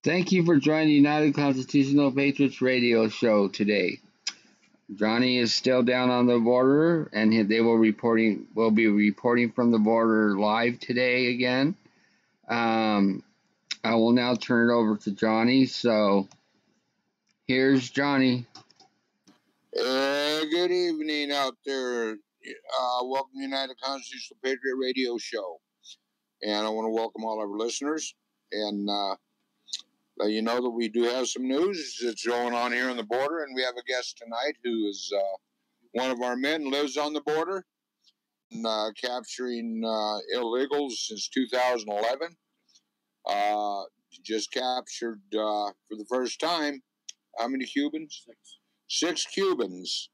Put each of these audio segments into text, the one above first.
Thank you for joining the United Constitutional Patriots Radio show today. Johnny is still down on the border, and they will be reporting from the border live today again. I will now turn it over to Johnny. So here's Johnny. Good evening out there. Welcome to the United Constitutional Patriot Radio show. And I want to welcome all our listeners and let you know that we do have some news that's going on here on the border. And we have a guest tonight who is one of our men, lives on the border, and capturing illegals since 2011. Just captured for the first time, how many Cubans? Six Cubans.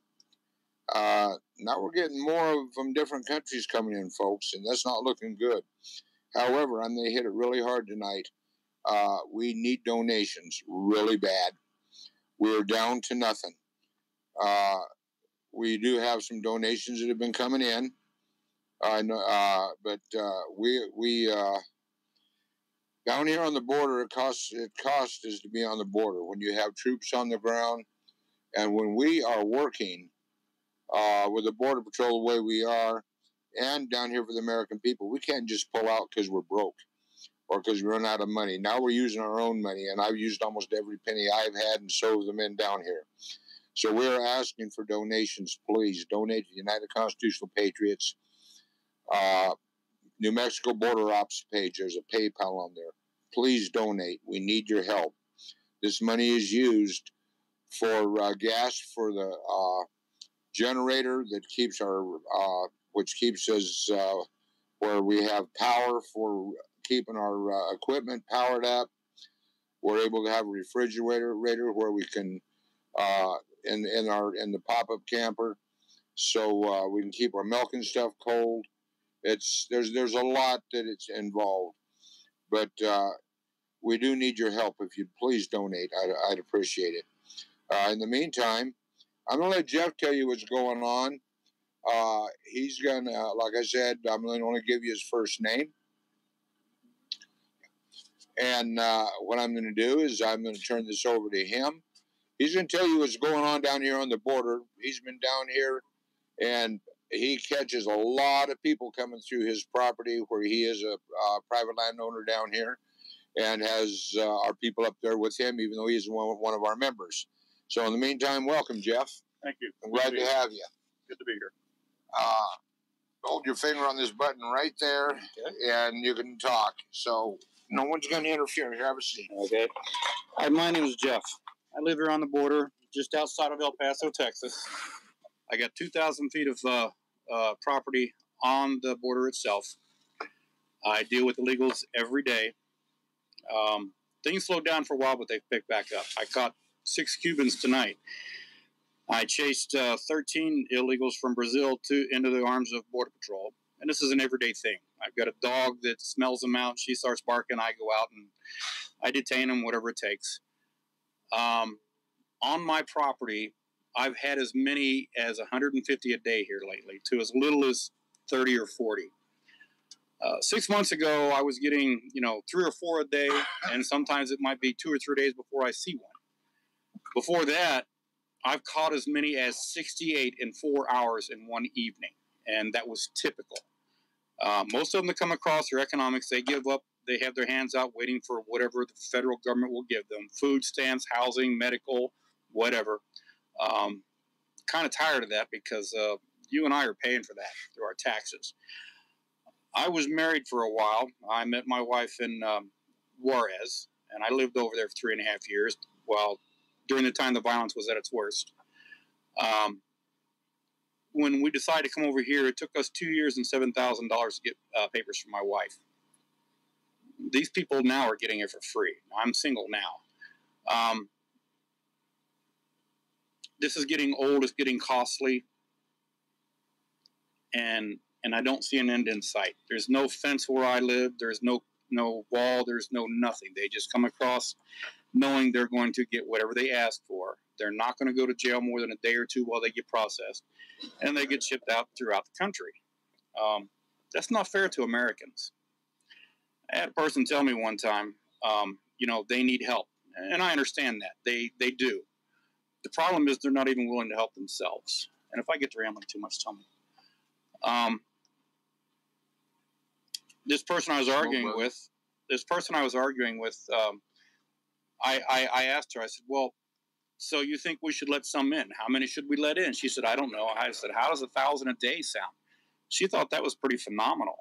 Now we're getting more from different countries coming in, folks, and that's not looking good. However, I'm going to hit it really hard tonight. We need donations really bad. We're down to nothing. We do have some donations that have been coming in. But we down here on the border, it costs us to be on the border. When you have troops on the ground, and when we are working with the Border Patrol the way we are, and down here for the American people, we can't just pull out because we're broke or because we run out of money. Now we're using our own money, and I've used almost every penny I've had, and so have the men down here. So we're asking for donations. Please donate to the United Constitutional Patriots. New Mexico Border Ops page, there's a PayPal on there. Please donate. We need your help. This money is used for gas for the generator that keeps which keeps us where we have power for keeping our equipment powered up. We're able to have a refrigerator where we can in the pop-up camper, so we can keep our milk and stuff cold. There's a lot that it's involved, but we do need your help. If you'd please donate, I'd appreciate it. In the meantime, I'm going to let Jeff tell you what's going on. He's going to, like I said, I'm going to only give you his first name. And what I'm going to do is I'm going to turn this over to him. He's going to tell you what's going on down here on the border. He's been down here, and he catches a lot of people coming through his property where he is a private landowner down here and has our people up there with him, even though he's one of our members. So in the meantime, welcome, Jeff. Thank you. I'm glad to have you. Good to be here. Hold your finger on this button right there, okay, and you can talk. So no one's going to interfere. Here, have a seat. Okay. Hi, my name is Jeff. I live here on the border, just outside of El Paso, Texas. I got 2,000 feet of property on the border itself. I deal with illegals every day. Things slowed down for a while, but they've picked back up. I caught 6 Cubans tonight. I chased 13 illegals from Brazil into the arms of Border Patrol. And this is an everyday thing. I've got a dog that smells them out. She starts barking. I go out and I detain them, whatever it takes. On my property, I've had as many as 150 a day here lately, to as little as 30 or 40. 6 months ago, I was getting, 3 or 4 a day, and sometimes it might be 2 or 3 days before I see one. Before that, I've caught as many as 68 in 4 hours in one evening, and that was typical. Most of them that come across are economics. They give up. They have their hands out waiting for whatever the federal government will give them. Food stamps, housing, medical, whatever. Kind of tired of that because you and I are paying for that through our taxes. I was married for a while. I met my wife in Juarez, and I lived over there for 3.5 years while during the time the violence was at its worst. When we decided to come over here, it took us 2 years and $7,000 to get papers for my wife. These people now are getting it for free. I'm single now. This is getting old. It's getting costly. And I don't see an end in sight. There's no fence where I live. There's no wall. There's no nothing. They just come across knowing they're going to get whatever they ask for. They're not going to go to jail more than a day or two while they get processed. And they get shipped out throughout the country. That's not fair to Americans. I had a person tell me one time, they need help. And I understand that. They do. The problem is they're not even willing to help themselves. And if I get to rambling too much, tell me. This person I was arguing with, I asked her, I said, well, so you think we should let some in? How many should we let in? She said, I don't know. I said, how does 1,000 a day sound? She thought that was pretty phenomenal.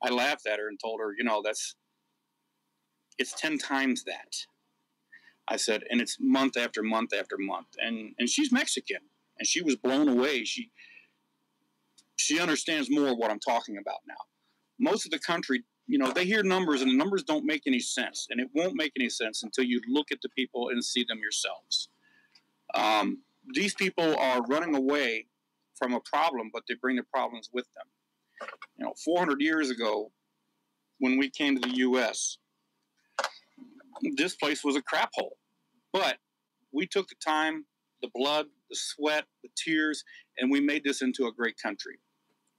I laughed at her and told her, it's 10 times that. I said, and it's month after month after month. And she's Mexican, and she was blown away. She understands more of what I'm talking about now. Most of the country, they hear numbers, and the numbers don't make any sense. And it won't make any sense until you look at the people and see them yourselves. These people are running away from a problem, but they bring the problems with them. 400 years ago, when we came to the U.S., this place was a crap hole. But we took the time, the blood, the sweat, the tears, and we made this into a great country.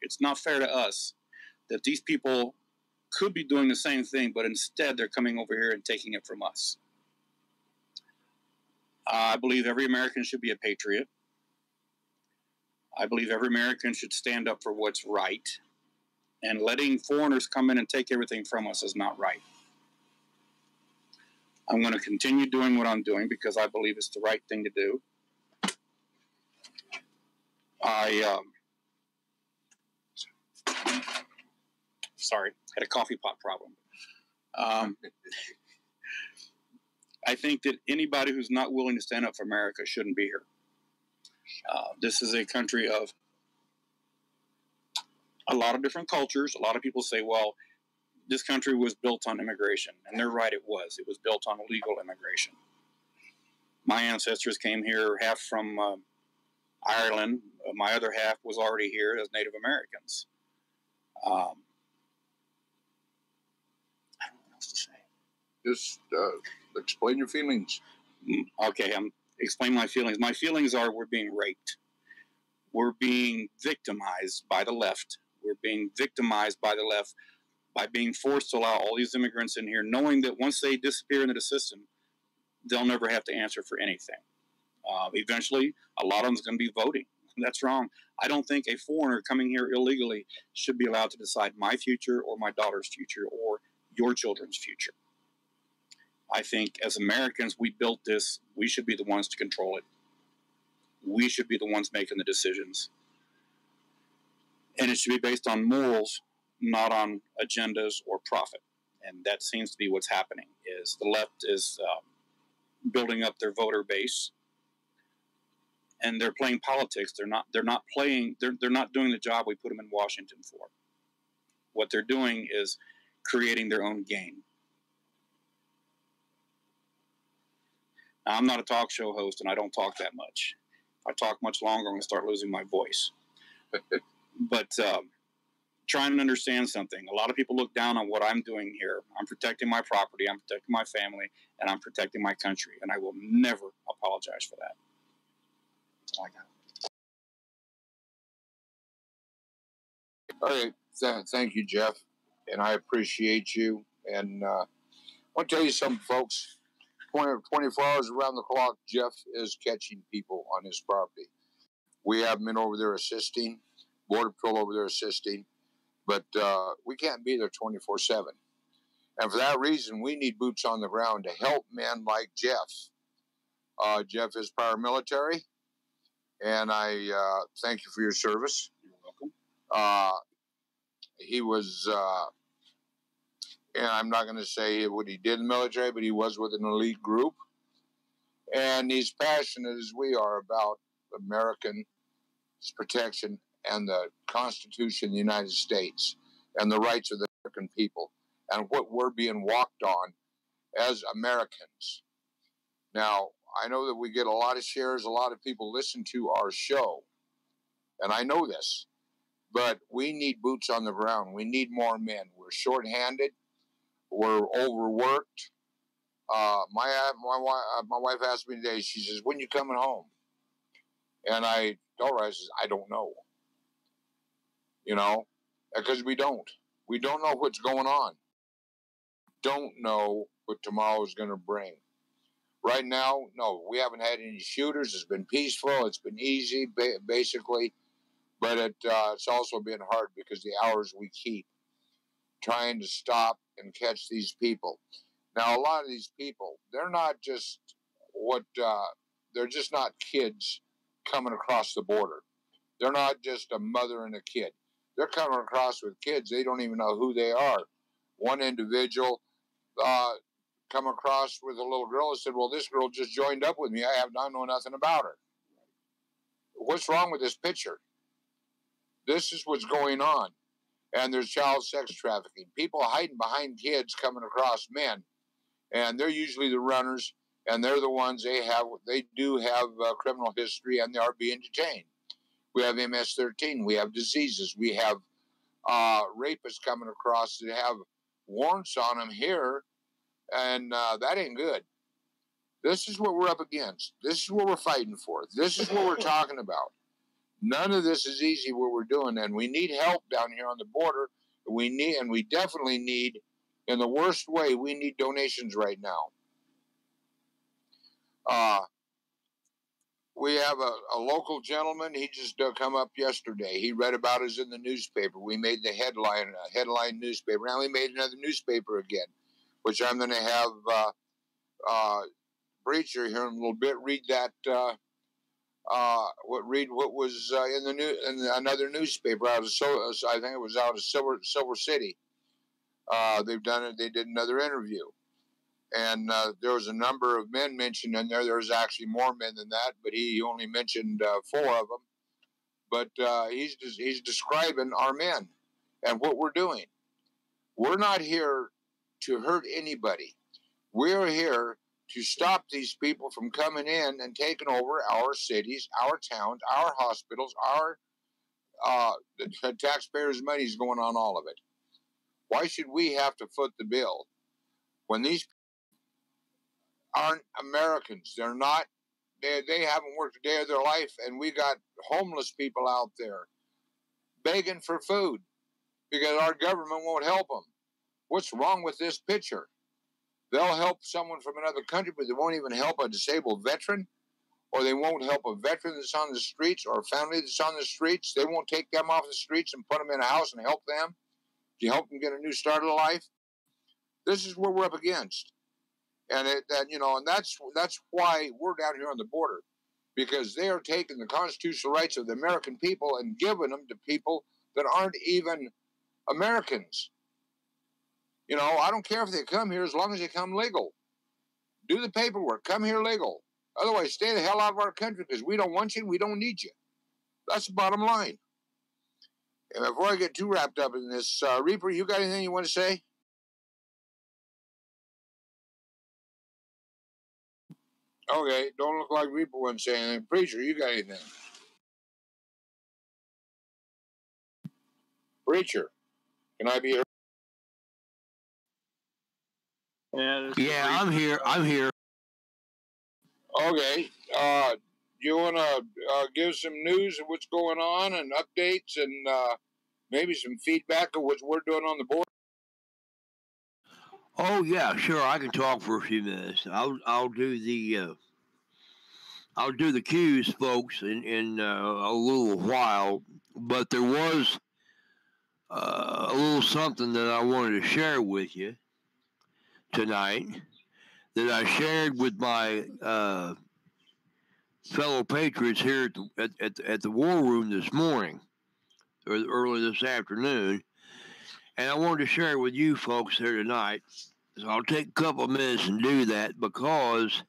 It's not fair to us that these people could be doing the same thing, but instead they're coming over here and taking it from us. I believe every American should be a patriot. I believe every American should stand up for what's right. And letting foreigners come in and take everything from us is not right. I'm going to continue doing what I'm doing because I believe it's the right thing to do. Sorry, had a coffee pot problem. I think that anybody who's not willing to stand up for America shouldn't be here. This is a country of a lot of different cultures. A lot of people say, well, this country was built on immigration. And they're right, it was. It was built on illegal immigration. My ancestors came here half from Ireland. My other half was already here as Native Americans. I don't know what else to say. Just explain your feelings. Okay, I'm explaining my feelings. My feelings are we're being raped. We're being victimized by the left. We're being victimized by the left by being forced to allow all these immigrants in here, knowing that once they disappear into the system, they'll never have to answer for anything. Eventually, a lot of them's going to be voting. That's wrong. I don't think a foreigner coming here illegally should be allowed to decide my future or my daughter's future or your children's future. I think as Americans, we built this. We should be the ones to control it. We should be the ones making the decisions. And it should be based on morals, not on agendas or profit. And that seems to be what's happening, is the left is building up their voter base, and they're playing politics. They're not doing the job we put them in Washington for. What they're doing is creating their own game. Now, I'm not a talk show host, and I don't talk that much. If I talk much longer, I'm going to start losing my voice. But trying to understand something. A lot of people look down on what I'm doing here. I'm protecting my property, I'm protecting my family, and I'm protecting my country. And I will never apologize for that. That's all I got. All right. Thank you, Jeff. And I appreciate you. And I want to tell you something, folks. 24 hours around the clock, Jeff is catching people on his property. We have men over there assisting, Border Patrol over there assisting, but we can't be there 24/7. And for that reason, we need boots on the ground to help men like Jeff. Jeff is paramilitary, and I thank you for your service. You're welcome. He was, and I'm not going to say what he did in the military, but he was with an elite group. And he's passionate as we are about American protection and the Constitution of the United States and the rights of the American people and what we're being walked on as Americans. Now, I know that we get a lot of shares, a lot of people listen to our show, and I know this, but we need boots on the ground. We need more men. We're shorthanded. We're overworked. My wife asked me today, she says, when you coming home? And I told her, I says, I don't know. Because we don't. We don't know what's going on. Don't know what tomorrow is going to bring. Right now, no, we haven't had any shooters. It's been peaceful. It's been easy, basically. But it's also been hard because the hours we keep trying to stop and catch these people. Now, a lot of these people, they're not just they're just not kids coming across the border. They're not just a mother and a kid. They're coming across with kids. They don't even know who they are. One individual come across with a little girl and said, well, this girl just joined up with me. I know nothing about her. What's wrong with this picture? This is what's going on. And there's child sex trafficking. People hiding behind kids coming across men. And they're usually the runners, and they're the ones they do have criminal history, and they are being detained. We have MS-13. We have diseases. We have rapists coming across that have warrants on them here, and that ain't good. This is what we're up against. This is what we're fighting for. This is what we're talking about. None of this is easy what we're doing, and we need help down here on the border. We definitely need, in the worst way, we need donations right now. We have a local gentleman. He just come up yesterday. He read about us in the newspaper. We made the headline newspaper. Now we made another newspaper again, which I'm going to have Preacher here in a little bit read that. What was in another newspaper out of I think it was out of Silver City. They've done it. They did another interview. And there was a number of men mentioned in there. There was actually more men than that, but he only mentioned 4 of them. But he's describing our men and what we're doing. We're not here to hurt anybody. We're here to stop these people from coming in and taking over our cities, our towns, our hospitals, the taxpayers' money is going on all of it. Why should we have to foot the bill when these aren't Americans? They're not. They haven't worked a day of their life, and we got homeless people out there begging for food because our government won't help them. What's wrong with this picture? They'll help someone from another country, but they won't even help a disabled veteran, or they won't help a veteran that's on the streets or a family that's on the streets. They won't take them off the streets and put them in a house and help them to help them get a new start of life. This is what we're up against. And that's why we're down here on the border, because they are taking the constitutional rights of the American people and giving them to people that aren't even Americans. I don't care if they come here as long as they come legal. Do the paperwork. Come here legal. Otherwise, stay the hell out of our country because we don't want you. We don't need you. That's the bottom line. And before I get too wrapped up in this, Reaper, you got anything you want to say? Okay, don't look like Reaper wants to say anything. Preacher, you got anything? Preacher, can I be heard? Yeah, I'm here. Okay. You want to give some news of what's going on and updates and maybe some feedback of what we're doing on the board? Oh yeah, sure. I can talk for a few minutes. I'll do the cues, folks, in a little while. But there was a little something that I wanted to share with you tonight that I shared with my fellow patriots here at the War Room this morning, or early this afternoon, and I wanted to share it with you folks here tonight. So I'll take a couple of minutes and do that because,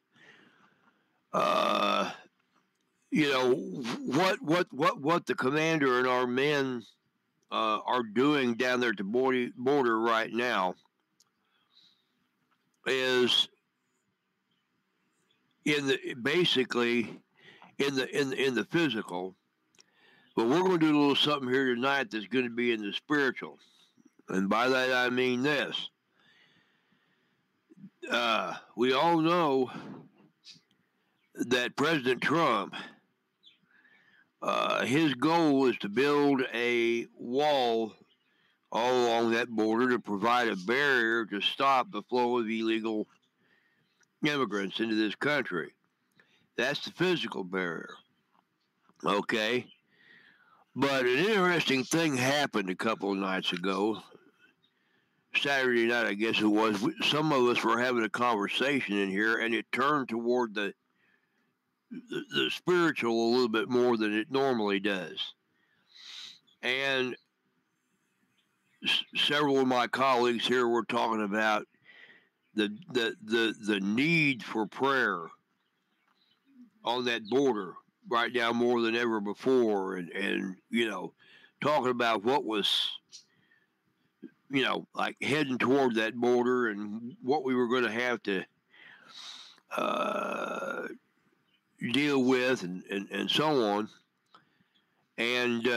what the commander and our men are doing down there at the border right now is basically in the physical, but we're going to do a little something here tonight that's going to be in the spiritual, and by that I mean this. We all know that President Trump, his goal is to build a wall all along that border to provide a barrier to stop the flow of illegal immigrants into this country. That's the physical barrier. Okay? But an interesting thing happened a couple of nights ago. Saturday night, I guess it was. Some of us were having a conversation in here, and it turned toward the spiritual a little bit more than it normally does. And several of my colleagues here were talking about the need for prayer on that border right now more than ever before, and talking about what was like heading toward that border and what we were going to have to deal with and so on. And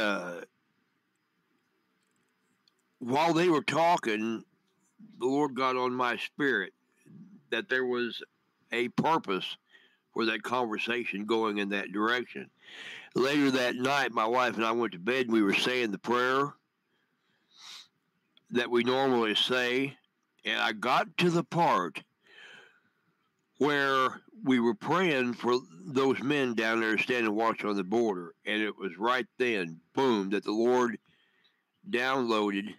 while they were talking, the Lord got on my spirit that there was a purpose for that conversation going in that direction. Later that night, my wife and I went to bed, and we were saying the prayer that we normally say, and I got to the part where we were praying for those men down there standing watch on the border, and it was right then, boom, that the Lord downloaded,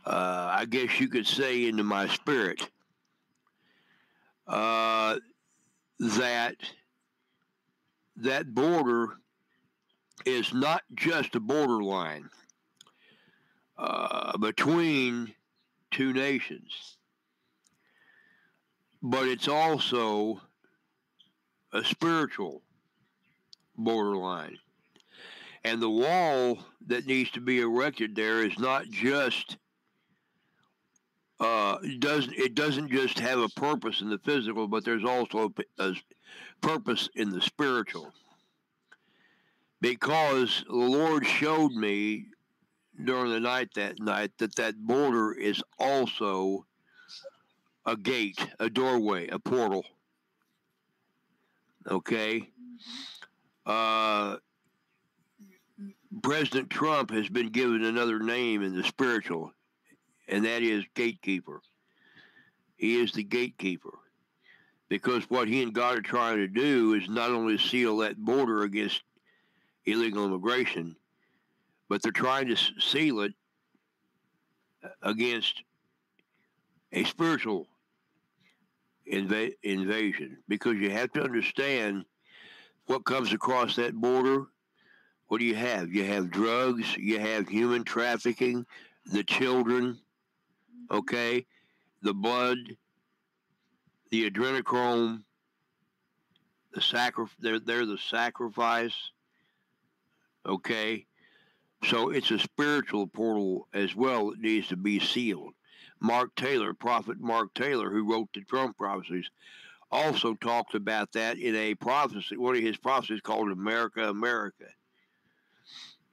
I guess you could say, into my spirit, that border is not just a borderline between two nations, but it's also a spiritual borderline. And the wall that needs to be erected there is not just it doesn't just have a purpose in the physical, but there's also a purpose in the spiritual. Because the Lord showed me during the night that border is also a gate, a doorway, a portal. Okay? President Trump has been given another name in the spiritual, and that is gatekeeper. He is the gatekeeper. Because what he and God are trying to do is not only seal that border against illegal immigration, but they're trying to seal it against a spiritual invasion. Because you have to understand what comes across that border. What do you have? You have drugs, you have human trafficking, the children, okay, the blood, the adrenochrome, they're the sacrifice, okay? So it's a spiritual portal as well that needs to be sealed. Prophet Mark Taylor, who wrote the Trump prophecies, also talked about that in a prophecy, one of his prophecies called America, America.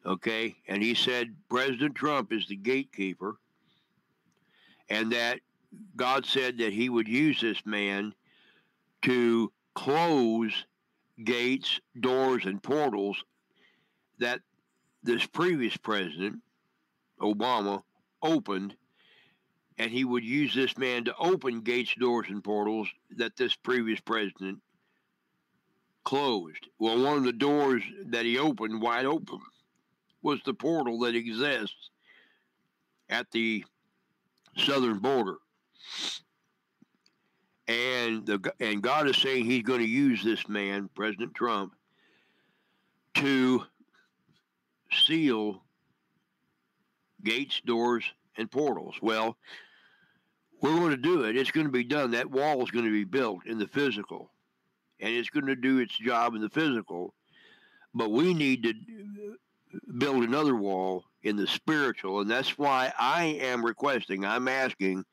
Okay? And he said President Trump is the gatekeeper, and that God said that he would use this man to close gates, doors, and portals that this previous president, Obama, opened, and he would use this man to open gates, doors, and portals that this previous president closed. Well, one of the doors that he opened wide open was the portal that exists at the southern border. And God is saying he's going to use this man, President Trump, to seal gates, doors, and portals. Well, we're going to do it. It's going to be done. That wall is going to be built in the physical, and it's going to do its job in the physical. But we need to build another wall in the spiritual, and that's why I am requesting, I'm asking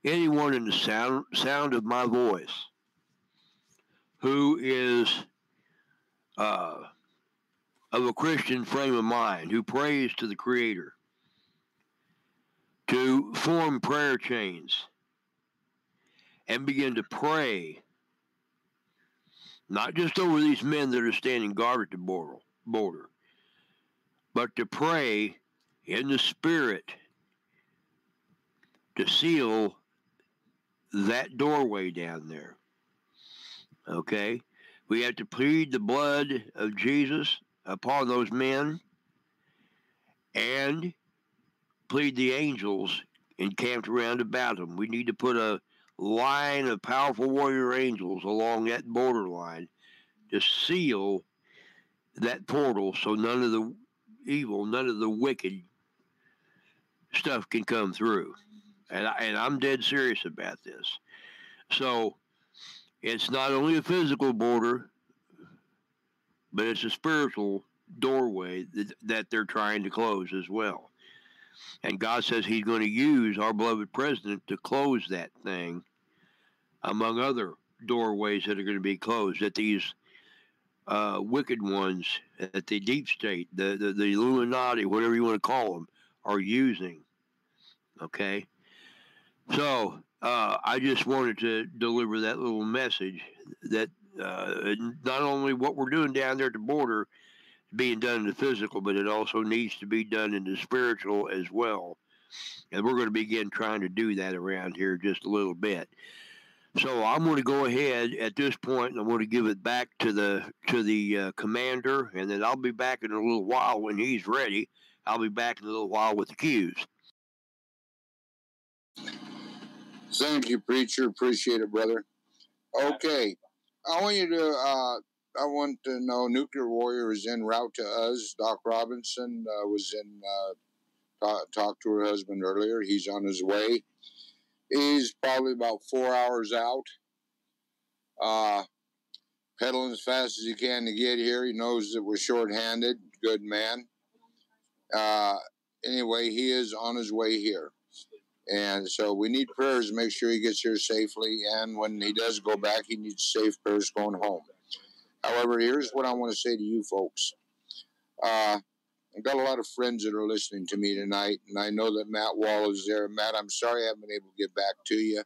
anyone in the sound of my voice who is of a Christian frame of mind, who prays to the Creator, to form prayer chains and begin to pray, not just over these men that are standing guard at the border, but to pray in the Spirit to seal that doorway down there. Okay? We have to plead the blood of Jesus upon those men and plead the angels encamped round about them. We need to put a line of powerful warrior angels along that borderline to seal that portal so none of the evil, none of the wicked stuff can come through. And I'm dead serious about this. So it's not only a physical border, but it's a spiritual doorway that they're trying to close as well. And God says he's going to use our beloved president to close that thing, among other doorways that are going to be closed, that these wicked ones, that the deep state, the Illuminati, whatever you want to call them, are using. Okay? So I just wanted to deliver that little message that not only what we're doing down there at the border is being done in the physical, but it also needs to be done in the spiritual as well. And we're going to begin trying to do that around here just a little bit. So I'm going to go ahead at this point, and I'm going to give it back to the commander, and then I'll be back in a little while when he's ready. I'll be back in a little while with the cues. Thank you, preacher. Appreciate it, brother. Okay, I want to know, Nuclear Warrior is en route to us. Doc Robinson was in talked to her husband earlier. He's on his way. He's probably about 4 hours out. Pedaling as fast as he can to get here. He knows that we're short-handed. Good man. Anyway, he is on his way here. And so we need prayers to make sure he gets here safely. And when he does go back, he needs safe prayers going home. However, here's what I want to say to you folks. I've got a lot of friends that are listening to me tonight, and I know that Matt Wall is there. Matt, I'm sorry I haven't been able to get back to you.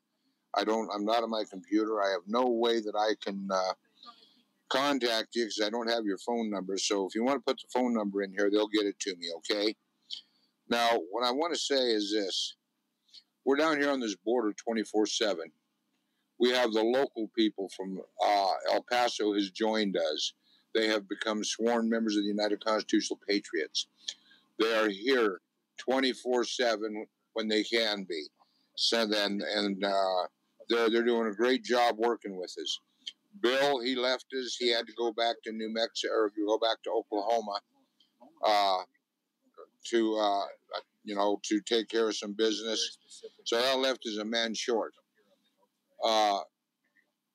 I'm not on my computer. I have no way that I can contact you because I don't have your phone number. So if you want to put the phone number in here, they'll get it to me, okay? Now, what I want to say is this. We're down here on this border 24/7. We have the local people from El Paso has joined us. They have become sworn members of the United Constitutional Patriots. They are here 24/7 when they can be. So then, they're doing a great job working with us. Bill, he left us. He had to go back to New Mexico or go back to Oklahoma to take care of some business. So that left us a man short.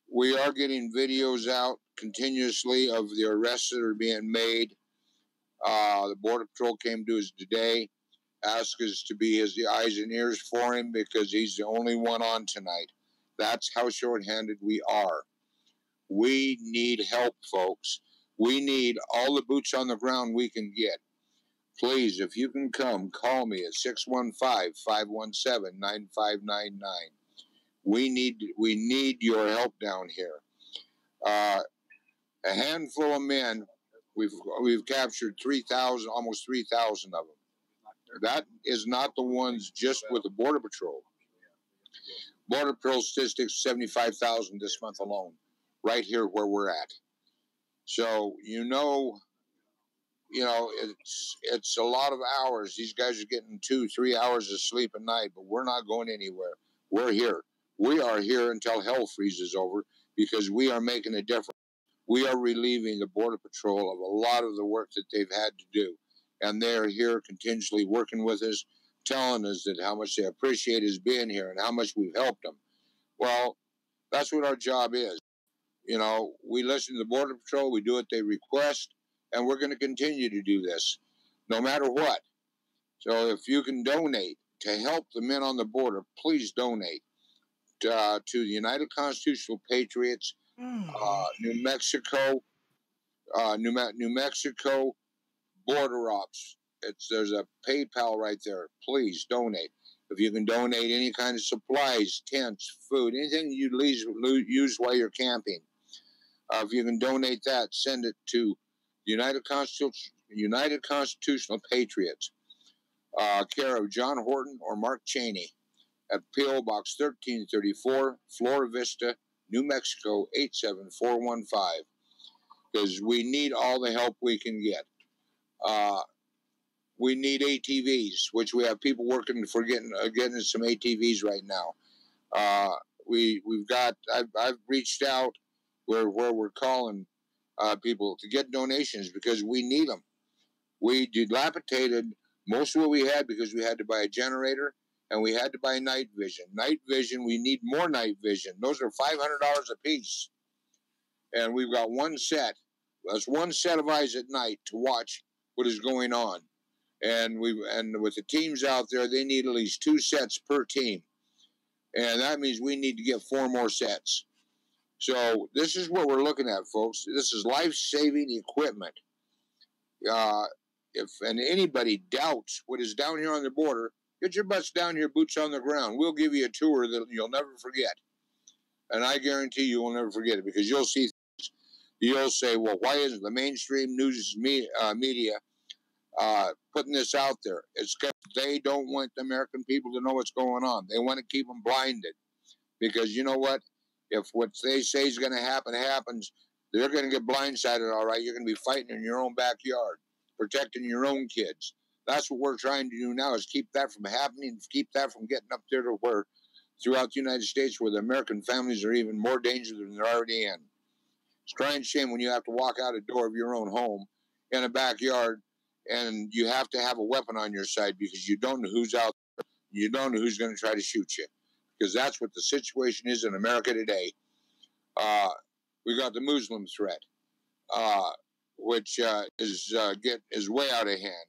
We are getting videos out continuously of the arrests that are being made. The Border Patrol came to us today, asked us to be his eyes and ears for him because he's the only one on tonight. That's how short-handed we are. We need help, folks. We need all the boots on the ground we can get. Please, if you can come, call me at 615-517-9599. We need your help down here. A handful of men, we've captured 3,000, almost 3,000 of them. That is not the ones just with the Border Patrol. Border Patrol statistics, 75,000 this month alone, right here where we're at. So, it's a lot of hours. These guys are getting 2-3 hours of sleep a night, but we're not going anywhere. We're here. We are here until hell freezes over because we are making a difference. We are relieving the Border Patrol of a lot of the work that they've had to do. And they're here continuously working with us, telling us that how much they appreciate us being here and how much we've helped them. Well, that's what our job is. We listen to the Border Patrol. We do what they request. And we're going to continue to do this, no matter what. So if you can donate to help the men on the border, please donate to the United Constitutional Patriots, New Mexico Border Ops. There's a PayPal right there. Please donate. If you can donate any kind of supplies, tents, food, anything you use while you're camping. If you can donate that, send it to United Constitutional Patriots, care of John Horton or Mark Cheney. at P.O. Box 1334, Flora Vista, New Mexico 87415, because we need all the help we can get. We need ATVs, which we have people working for getting some ATVs right now. We've got. I've reached out where we're calling people to get donations because we need them. We dilapidated most of what we had because we had to buy a generator and we had to buy night vision. Night vision, we need more night vision. Those are $500 a piece, and we've got one set. That's one set of eyes at night to watch what is going on. And with the teams out there, they need at least 2 sets per team. And that means we need to get 4 more sets. So this is what we're looking at, folks. This is life-saving equipment. If anybody doubts what is down here on the border, get your butts down here, boots on the ground. We'll give you a tour that you'll never forget. And I guarantee you will never forget it, because you'll see things. You'll say, well, why isn't the mainstream news media putting this out there? It's because they don't want the American people to know what's going on. They want to keep them blinded, because you know what? If what they say is going to happen happens, they're going to get blindsided, all right. You're going to be fighting in your own backyard, protecting your own kids. That's what we're trying to do now, is keep that from happening, keep that from getting up there to where throughout the United States where the American families are even more dangerous than they're already in. It's a crying shame when you have to walk out a door of your own home in a backyard and you have to have a weapon on your side because you don't know who's out there. You don't know who's going to try to shoot you, because that's what the situation is in America today. We got the Muslim threat, which is way out of hand.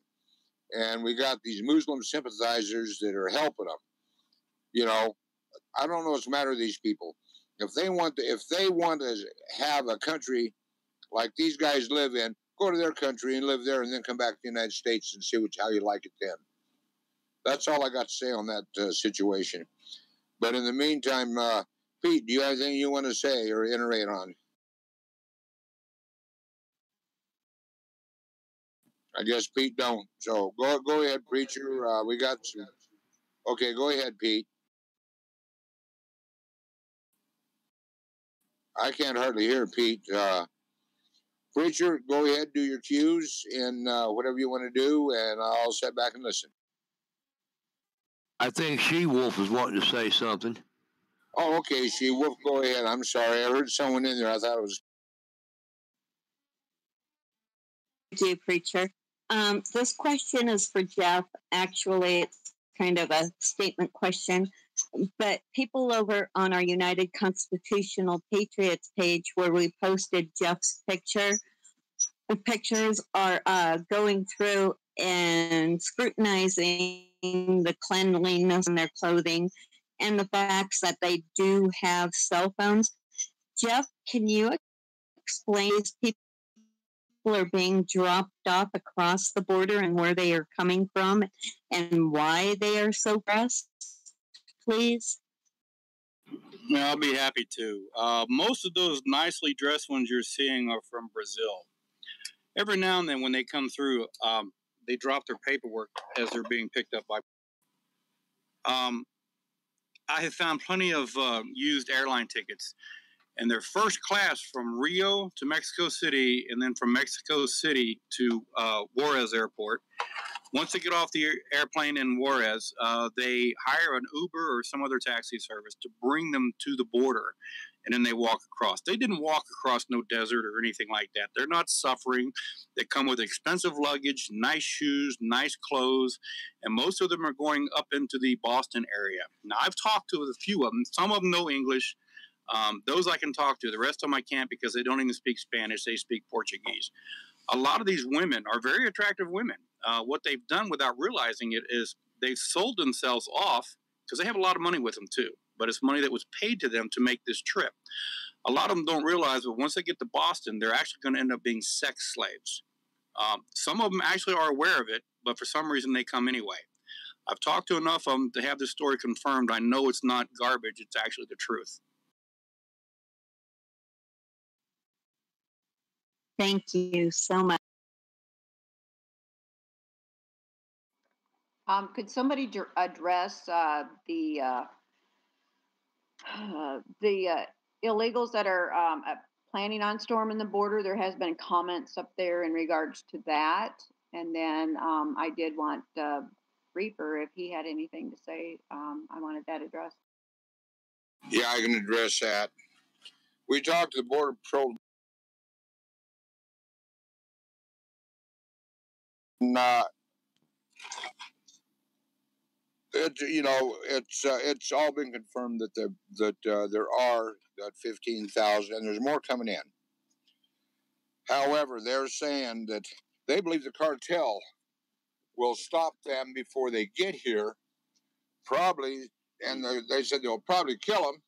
And we got these Muslim sympathizers that are helping them. You know, I don't know what's the matter with these people. If they want to have a country like these guys live in, go to their country and live there, and then come back to the United States and see how you like it then. That's all I got to say on that situation. But in the meantime, Pete, do you have anything you want to say or iterate on? I guess Pete don't. So go ahead, preacher. We got some. Okay, go ahead, Pete. I can't hardly hear Pete. Preacher, go ahead, do your cues and whatever you want to do, and I'll sit back and listen. I think She-Wolf is wanting to say something. Oh, okay, She-Wolf, go ahead. I'm sorry. I heard someone in there. I thought it was... Thank you, preacher. This question is for Jeff. Actually, it's kind of a statement question. But people over on our United Constitutional Patriots page, where we posted Jeff's pictures, are going through and scrutinizing the cleanliness in their clothing and the facts that they do have cell phones. Jeff, can you explain these people are being dropped off across the border and where they are coming from and why they are so pressed, please? Yeah, I'll be happy to. Most of those nicely dressed ones you're seeing are from Brazil. Every now and then when they come through, they drop their paperwork as they're being picked up by... I have found plenty of used airline tickets, and they're first class from Rio to Mexico City, and then from Mexico City to Juarez Airport. Once they get off the airplane in Juarez, they hire an Uber or some other taxi service to bring them to the border, and then they walk across. They didn't walk across no desert or anything like that. They're not suffering. They come with expensive luggage, nice shoes, nice clothes, and most of them are going up into the Boston area. Now, I've talked to a few of them. Some of them know English. Those I can talk to. The rest of them I can't, because they don't even speak Spanish. They speak Portuguese. A lot of these women are very attractive women. What they've done without realizing it is they've sold themselves off, because they have a lot of money with them too, but it's money that was paid to them to make this trip. A lot of them don't realize that once they get to Boston, they're actually going to end up being sex slaves. Some of them actually are aware of it, but for some reason they come anyway. I've talked to enough of them to have this story confirmed. I know it's not garbage. It's actually the truth. Thank you so much. Could somebody address the illegals that are planning on storming the border? There has been comments up there in regards to that. And then I did want Reaper, if he had anything to say, I wanted that addressed. Yeah, I can address that. We talked to the Border Patrol. It's all been confirmed that there are 15,000, and there's more coming in. However, they're saying that they believe the cartel will stop them before they get here, probably, and they said they'll probably kill them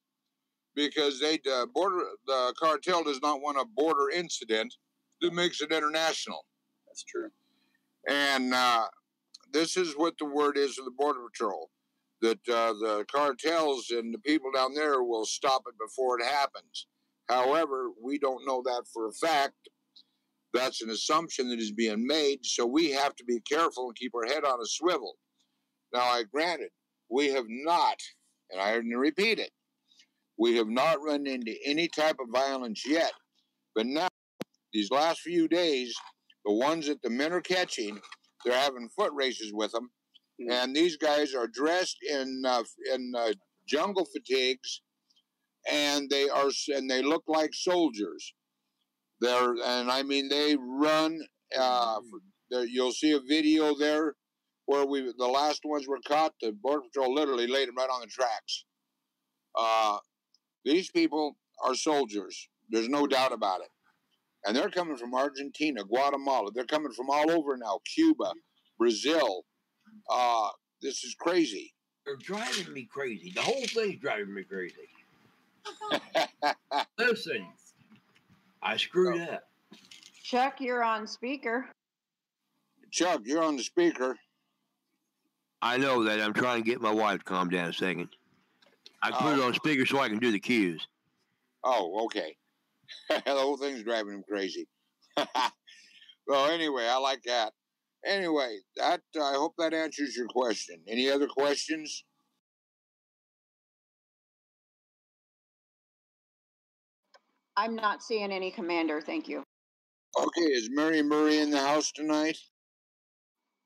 because the cartel does not want a border incident that makes it international. That's true. And this is what the word is of the Border Patrol, that the cartels and the people down there will stop it before it happens. However, we don't know that for a fact. That's an assumption that is being made, so we have to be careful and keep our head on a swivel. Now, granted, we have not, and I repeat it, we have not run into any type of violence yet. But now, these last few days, the ones that the men are catching, they're having foot races with them, and these guys are dressed in jungle fatigues, and they look like soldiers. They run. You'll see a video there where the last ones were caught. The Border Patrol literally laid them right on the tracks. These people are soldiers. There's no doubt about it. And they're coming from Argentina, Guatemala. They're coming from all over now. Cuba, Brazil. This is crazy. They're driving me crazy. The whole thing's driving me crazy. Listen, I screwed up. Chuck, you're on speaker. Chuck, you're on the speaker. I know that. I'm trying to get my wife to calm down a second. I put it on speaker so I can do the cues. Oh, okay. The whole thing's driving him crazy. Well, anyway, I like that. Anyway, I hope that answers your question. Any other questions? I'm not seeing any, Commander. Thank you. Okay, is Mary Murray in the house tonight?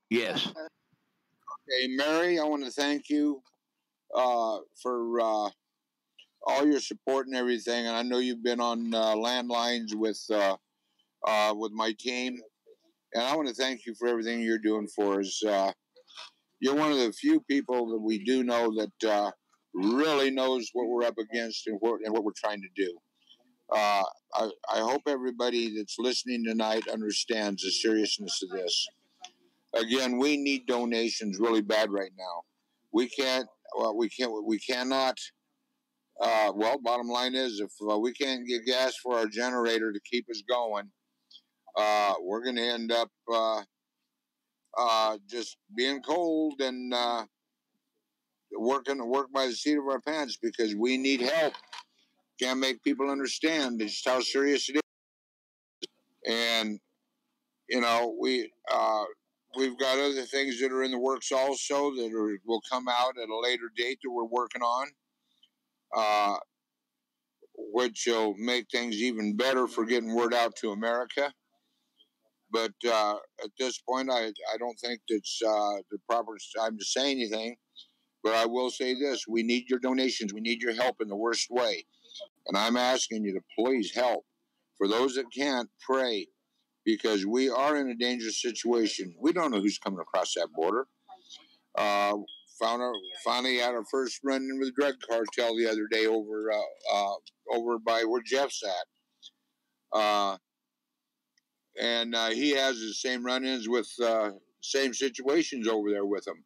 Yes. Okay, Mary, I want to thank you for all your support and everything. And I know you've been on landlines with my team. And I want to thank you for everything you're doing for us. You're one of the few people that we do know that really knows what we're up against and what we're trying to do. I hope everybody that's listening tonight understands the seriousness of this. Again, we need donations really bad right now. We cannot. Bottom line is, if we can't get gas for our generator to keep us going, we're going to end up just being cold and work by the seat of our pants because we need help. Can't make people understand just how serious it is. And we've got other things that are in the works also that will come out at a later date that we're working on, which will make things even better for getting word out to America. But at this point, I don't think it's the proper time to say anything. But I will say this: we need your donations. We need your help in the worst way. And I'm asking you to please help. For those that can't, pray. Because we are in a dangerous situation. We don't know who's coming across that border. Finally had our first run-in with the drug cartel the other day over by where Jeff's at. And he has the same run-ins with same situations over there with him,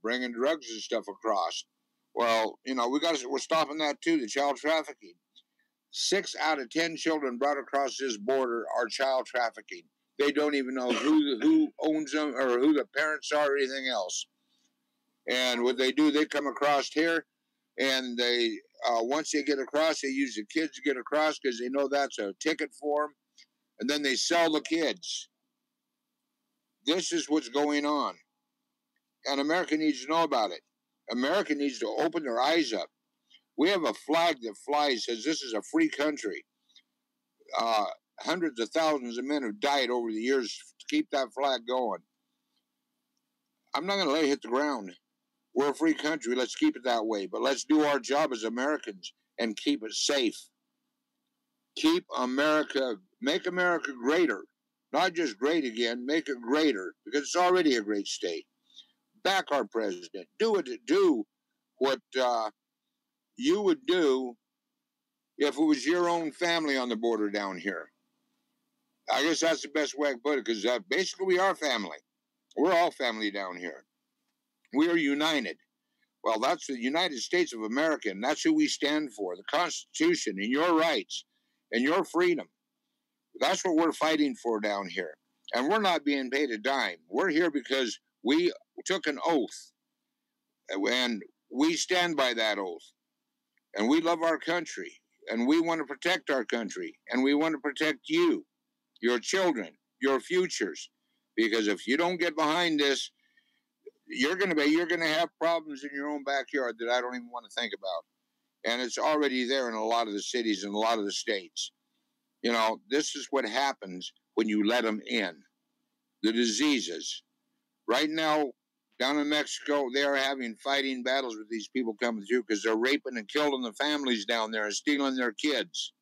bringing drugs and stuff across. Well, we're stopping that too, the child trafficking. 6 out of 10 children brought across this border are child trafficking. They don't even know who owns them or who the parents are or anything else. And what they do, they come across here, and they once they get across, they use the kids to get across because they know that's a ticket for them, and then they sell the kids. This is what's going on. And America needs to know about it. America needs to open their eyes up. We have a flag that flies, says this is a free country. Hundreds of thousands of men have died over the years to keep that flag going. I'm not going to let it hit the ground. We're a free country. Let's keep it that way. But let's do our job as Americans and keep it safe. Keep America, make America greater. Not just great again, make it greater, because it's already a great state. Back our president. Do what you would do if it was your own family on the border down here. I guess that's the best way I put it, because basically we are family. We're all family down here. We are united. Well, that's the United States of America, and that's who we stand for, the Constitution and your rights and your freedom. That's what we're fighting for down here. And we're not being paid a dime. We're here because we took an oath, and we stand by that oath. And we love our country, and we want to protect our country, and we want to protect you, your children, your futures. Because if you don't get behind this, you're going to have problems in your own backyard that I don't even want to think about. And it's already there in a lot of the cities and a lot of the states. You know, this is what happens when you let them in. The diseases. Right now, down in Mexico, they are having fighting battles with these people coming through because they're raping and killing the families down there and stealing their kids.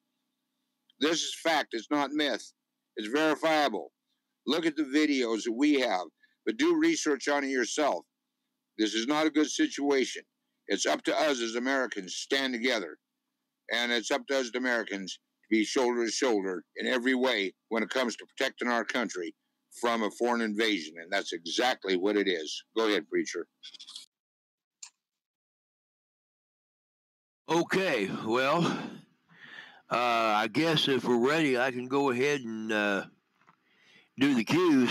This is fact. It's not myth. It's verifiable. Look at the videos that we have, but do research on it yourself. This is not a good situation. It's up to us as Americans to stand together, and it's up to us as Americans to be shoulder to shoulder in every way when it comes to protecting our country from a foreign invasion, and that's exactly what it is. Go ahead, preacher. Okay, well, I guess if we're ready, I can go ahead and do the cues.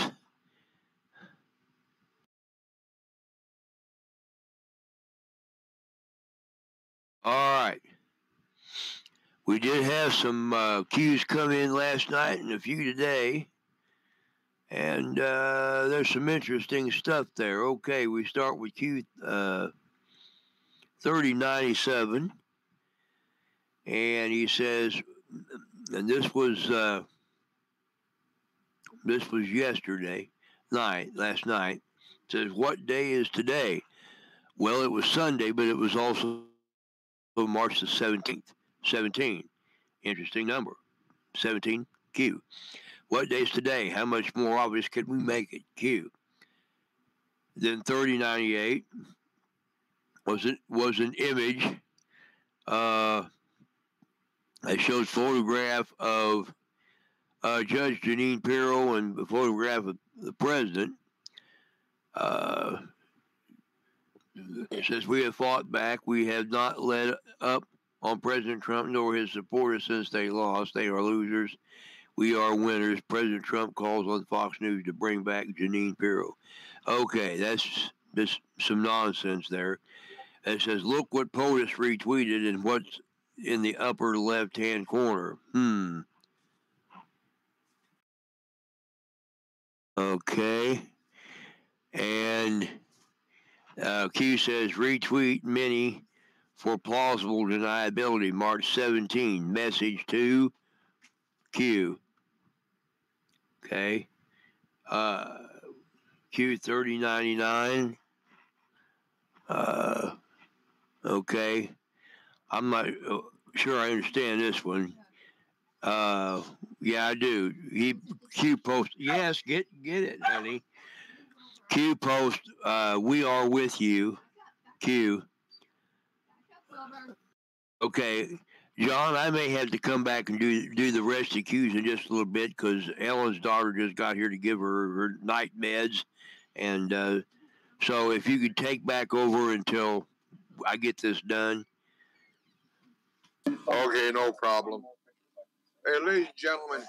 All right. We did have some cues come in last night and a few today. And there's some interesting stuff there. Okay, we start with Q 3097. And he says, and this was yesterday night, last night. It says, what day is today? Well, it was Sunday, but it was also March the 17th. 17. Interesting number. 17 Q. What day is today? How much more obvious could we make it? Q. Then 3098 was an image. It shows photograph of Judge Jeanine Pirro and the photograph of the president. It says, we have fought back. We have not let up on President Trump nor his supporters since they lost. They are losers. We are winners. President Trump calls on Fox News to bring back Jeanine Pirro. Okay, that's just some nonsense there. It says, look what POTUS retweeted and what's in the upper left-hand corner. Okay. And Q says, retweet many for plausible deniability. March 17. Message to Q. Okay. Q 3099. Okay. I'm not sure I understand this one. Yeah, I do. Q post. Yes, get it, honey. Q post. We are with you. Q. Okay, John, I may have to come back and do the rest of the Q's in just a little bit because Ellen's daughter just got here to give her night meds, and so if you could take back over until I get this done. Okay, no problem. Hey, ladies and gentlemen,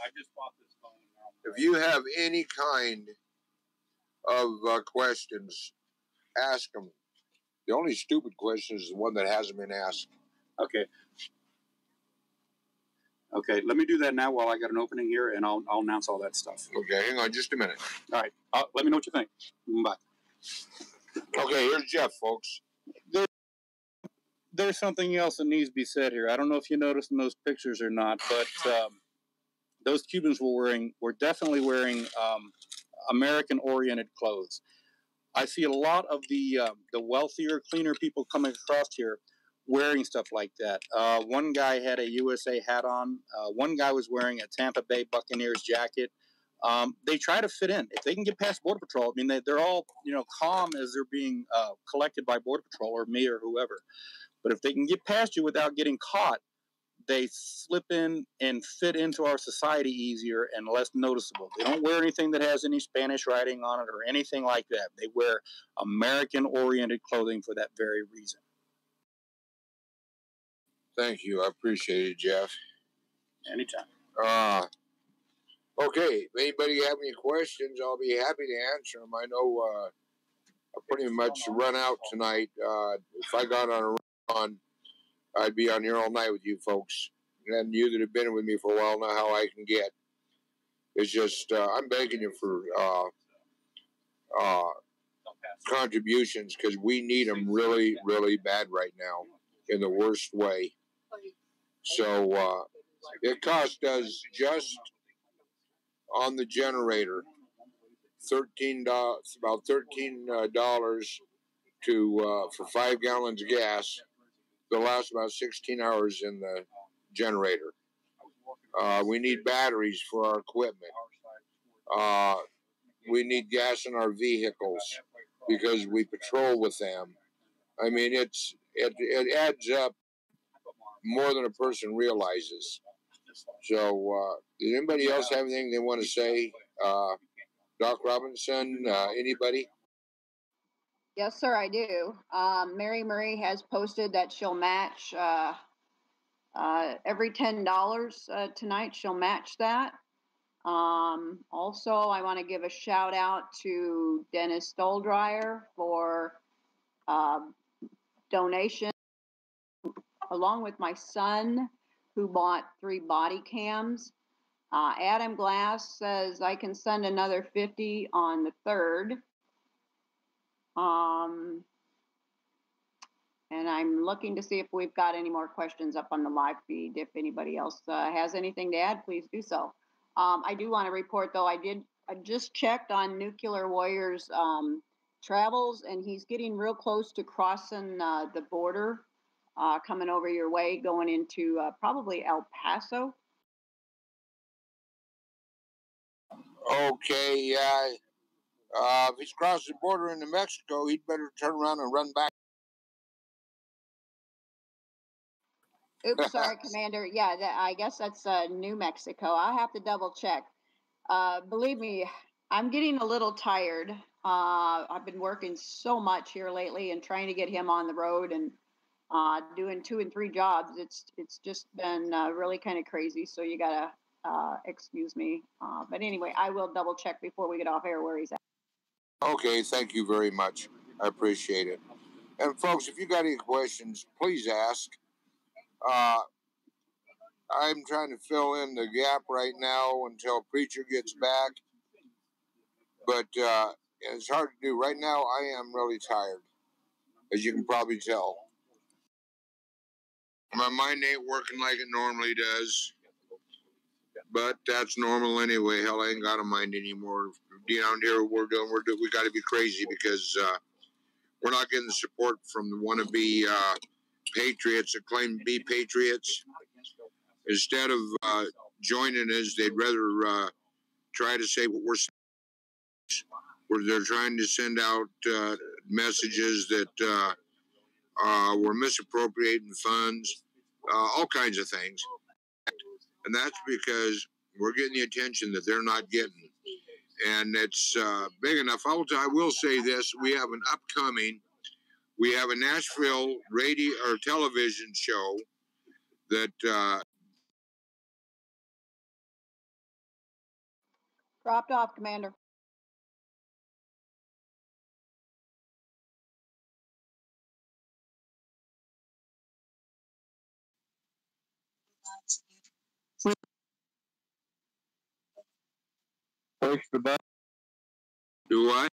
if you have any kind of questions, ask them. The only stupid question is the one that hasn't been asked. Okay. Okay, let me do that now while I got an opening here, and I'll announce all that stuff. Okay, hang on just a minute. All right, let me know what you think. Bye. Okay, here's Jeff, folks. There's something else that needs to be said here. I don't know if you noticed in those pictures or not, but those Cubans were definitely wearing American-oriented clothes. I see a lot of the wealthier, cleaner people coming across here wearing stuff like that. One guy had a USA hat on. One guy was wearing a Tampa Bay Buccaneers jacket. They try to fit in. If they can get past Border Patrol, I mean, they're all calm as they're being collected by Border Patrol or me or whoever. But if they can get past you without getting caught, they slip in and fit into our society easier and less noticeable. They don't wear anything that has any Spanish writing on it or anything like that. They wear American-oriented clothing for that very reason. Thank you. I appreciate it, Jeff. Anytime. Okay. If anybody have any questions, I'll be happy to answer them. I know I pretty much run out tonight. If I got on a run, I'd be on here all night with you folks. And you that have been with me for a while know how I can get. It's just, I'm begging you for contributions because we need them really, really bad right now in the worst way. So it cost us just on the generator about $13 for 5 gallons of gas. They'll last about 16 hours in the generator. We need batteries for our equipment. We need gas in our vehicles because we patrol with them. I mean, it adds up more than a person realizes. So, does anybody else have anything they want to say? Doc Robinson, anybody? Yes, sir, I do. Mary Marie has posted that she'll match every $10 tonight. She'll match that. Also, I want to give a shout out to Dennis Stoldryer for donation, along with my son, who bought 3 body cams. Adam Glass says I can send another 50 on the 3rd. And I'm looking to see if we've got any more questions up on the live feed. If anybody else has anything to add, please do so. I do want to report, though, I just checked on Nuclear Warrior's travels, and he's getting real close to crossing the border, coming over your way, going into probably El Paso. Okay, yeah. If he's crossed the border into Mexico, he'd better turn around and run back. Oops, sorry, Commander. Yeah, I guess that's New Mexico. I'll have to double check. Believe me, I'm getting a little tired. I've been working so much here lately and trying to get him on the road and doing 2 and 3 jobs. It's just been really kind of crazy. So you gotta excuse me. But anyway, I will double check before we get off air where he's at. Okay, thank you very much. I appreciate it. And folks, if you got any questions, please ask. I'm trying to fill in the gap right now until Preacher gets back. But it's hard to do. Right now, I am really tired, as you can probably tell. My mind ain't working like it normally does. But that's normal anyway. Hell, I ain't got a mind anymore. Down here, we got to be crazy because we're not getting the support from the wannabe patriots that claim to be patriots. Instead of joining us, they'd rather try to say what we're saying. Where they're trying to send out messages that we're misappropriating funds, all kinds of things. And that's because we're getting the attention that they're not getting. And it's big enough. I will say this. We have a Nashville radio or television show that... Dropped off, Commander. Push the button. Do what?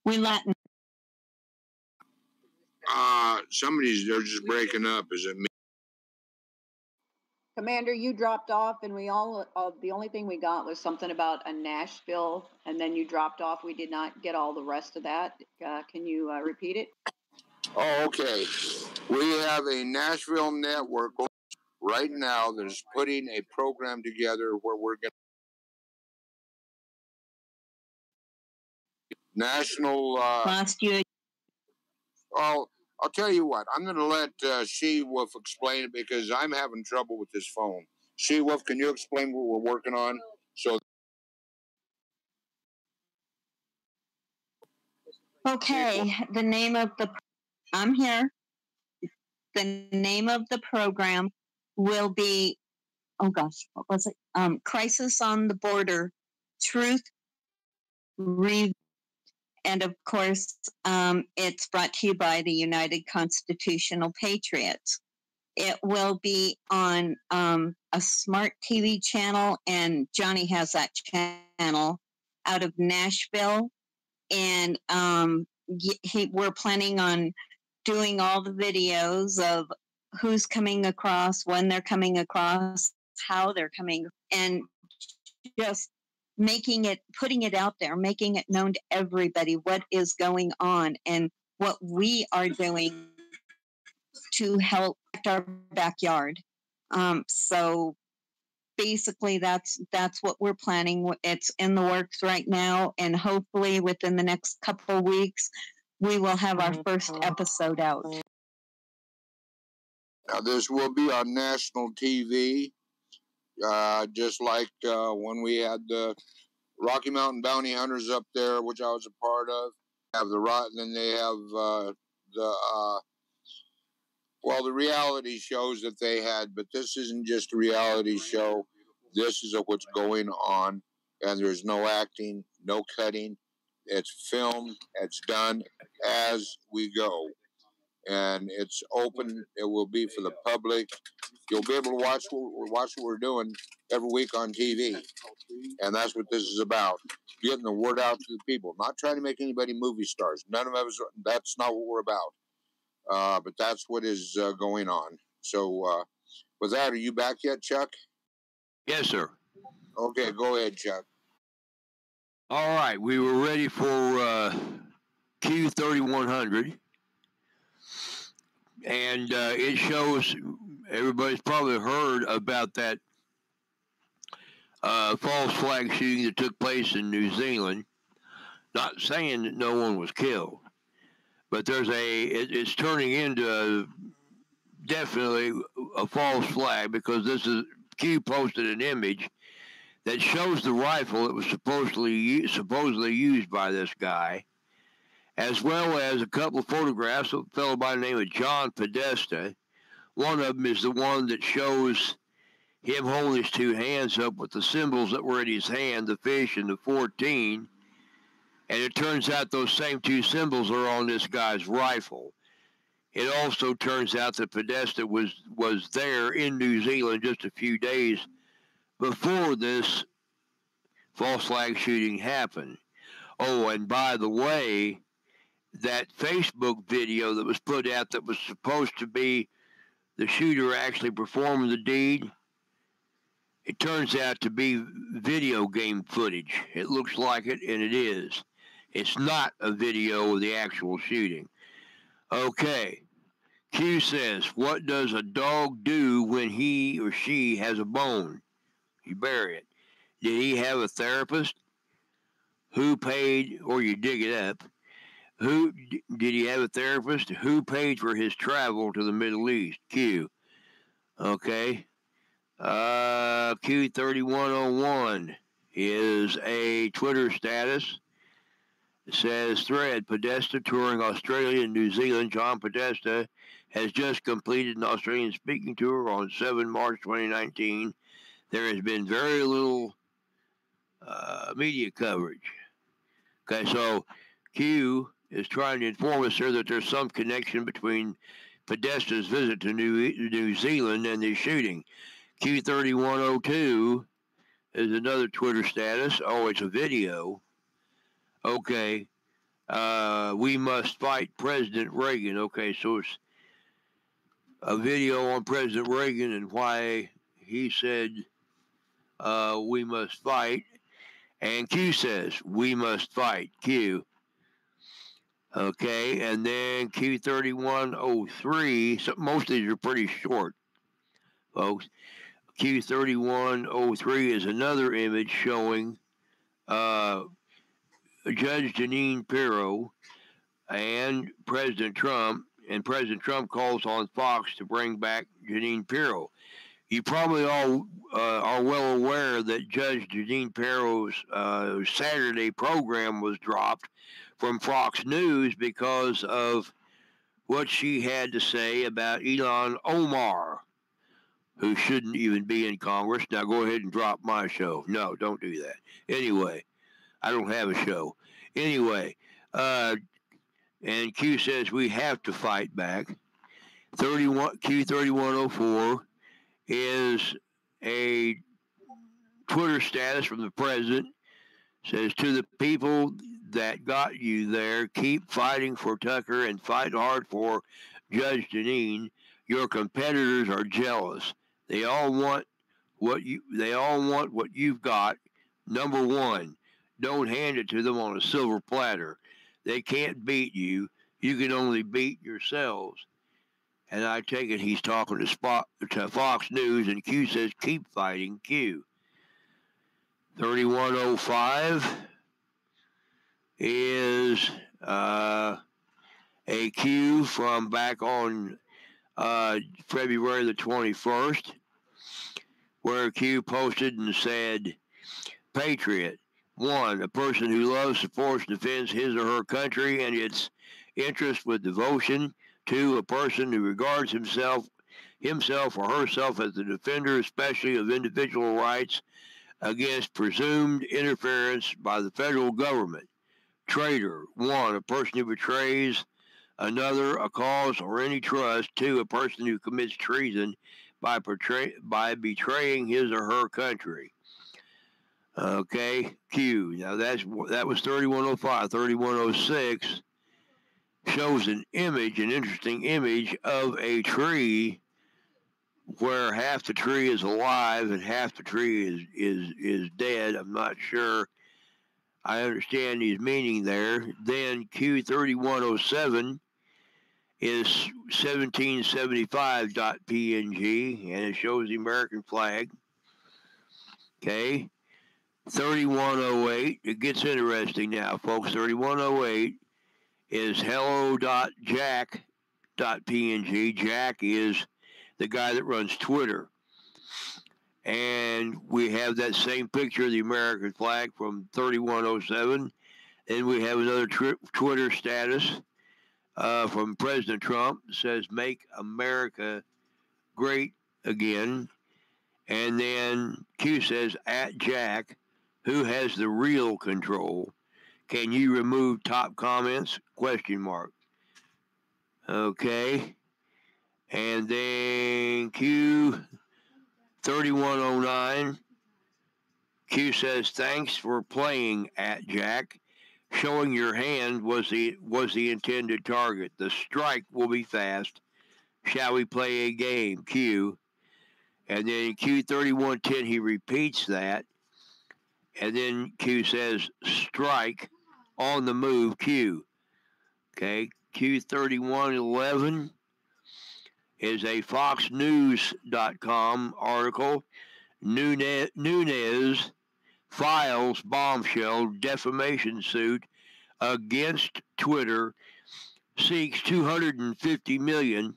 We Latin. They're just breaking up. Is it me? Commander, you dropped off, and we all the only thing we got was something about a Nashville, and then you dropped off. We did not get all the rest of that. Can you repeat it? Oh, okay. We have a Nashville network right now that is putting a program together where we're going to national. Last year. I'll tell you what. I'm going to let She-Wolf explain it because I'm having trouble with this phone. She-Wolf, can you explain what we're working on? So. Okay, the name of the. I'm here. The name of the program will be. Oh gosh, what was it? Crisis on the Border, Truth. And of course, it's brought to you by the United Constitutional Patriots. It will be on a smart TV channel, and Johnny has that channel out of Nashville. And we're planning on doing all the videos of who's coming across, when they're coming across, how they're coming, and just putting it out there, making it known to everybody what is going on and what we are doing to help protect our backyard. So basically that's what we're planning. It's in the works right now, and hopefully within the next couple of weeks we will have our first episode out. Now this will be on national TV, just like when we had the Rocky Mountain Bounty Hunters up there, which I was a part of. Then they have the reality shows that they had, but this isn't just a reality show. This is what's going on, and there's no acting, no cutting. It's filmed, it's done as we go, and it's open. It will be for the public. You'll be able to watch what we're doing every week on TV, and that's what this is about. Getting the word out to the people. Not trying to make anybody movie stars. None of us. That's not what we're about. But that's what is going on. So, with that, are you back yet, Chuck? Yes, sir. Okay, go ahead, Chuck. All right, we were ready for Q3100, and it shows. Everybody's probably heard about that false flag shooting that took place in New Zealand. Not saying that no one was killed, but it's turning into definitely a false flag, because Q posted an image that shows the rifle that was supposedly used by this guy, as well as a couple of photographs of a fellow by the name of John Podesta. One of them is the one that shows him holding his two hands up with the symbols that were in his hand, the fish and the 14. And it turns out those same two symbols are on this guy's rifle. It also turns out that Podesta was there in New Zealand just a few days before this false flag shooting happened. Oh, and by the way, that Facebook video that was put out that was supposed to be the shooter actually performing the deed, it turns out to be video game footage. It looks like it, and it is. It's not a video of the actual shooting. Okay. Q says, what does a dog do when he or she has a bone? You bury it. Did he have a therapist? Who paid, or you dig it up? Did he have a therapist? Who paid for his travel to the Middle East? Q. Okay. Q3101 is a Twitter status. It says, thread, Podesta touring Australia and New Zealand. John Podesta has just completed an Australian speaking tour on 7 March 2019. There has been very little media coverage. Okay, so Q is trying to inform us here that there's some connection between Podesta's visit to New Zealand and the shooting. Q3102 is another Twitter status. Oh, it's a video. Okay. we must fight President Reagan. Okay, so it's a video on President Reagan and why he said we must fight. And Q says, we must fight, Q. Okay, and then Q3103, so most of these are pretty short, folks. Q3103 is another image showing Judge Jeanine Pirro and President Trump, and President Trump calls on Fox to bring back Jeanine Pirro. You probably all are well aware that Judge Jeanine Pirro's Saturday program was dropped from Fox News because of what she had to say about Ilhan Omar, who shouldn't even be in Congress. Now go ahead and drop my show. No, don't do that. Anyway, I don't have a show. Anyway, and Q says we have to fight back. Q3104 is a Twitter status from the president. Says, to the people that got you there, keep fighting for Tucker and fight hard for Judge Jeanine. Your competitors are jealous. They all want what you've got. Number one, don't hand it to them on a silver platter. They can't beat you. You can only beat yourselves. And I take it he's talking to Fox News, and Q says, keep fighting, Q. 3105 is a Q from back on February the 21st, where Q posted and said, Patriot, 1, a person who loves, supports, defends his or her country and its interests with devotion. 2, a person who regards himself or herself as the defender, especially of individual rights, against presumed interference by the federal government. Traitor, 1, a person who betrays another, a cause, or any trust. 2, a person who commits treason by betraying his or her country. Okay, Q. Now that was 3105. 3106 shows an interesting image of a tree where half the tree is alive and half the tree is dead. I'm not sure I understand his meaning there. Then Q3107 is 1775.png, and it shows the American flag. Okay. 3108, it gets interesting now, folks. 3108 is hello.jack.png. Jack is the guy that runs Twitter. And we have that same picture of the American flag from 3107. And we have another Twitter status from President Trump. It says, make America great again. And then Q says, at Jack, who has the real control? Can you remove top comments? ? Okay. And then Q3109. Q says, thanks for playing at Jack. Showing your hand was the intended target. The strike will be fast. Shall we play a game? Q. And then Q3110, he repeats that. And then Q says, strike on the move, Q. Okay, Q3111 is a FoxNews.com article. Nunes files bombshell defamation suit against Twitter, seeks $250 million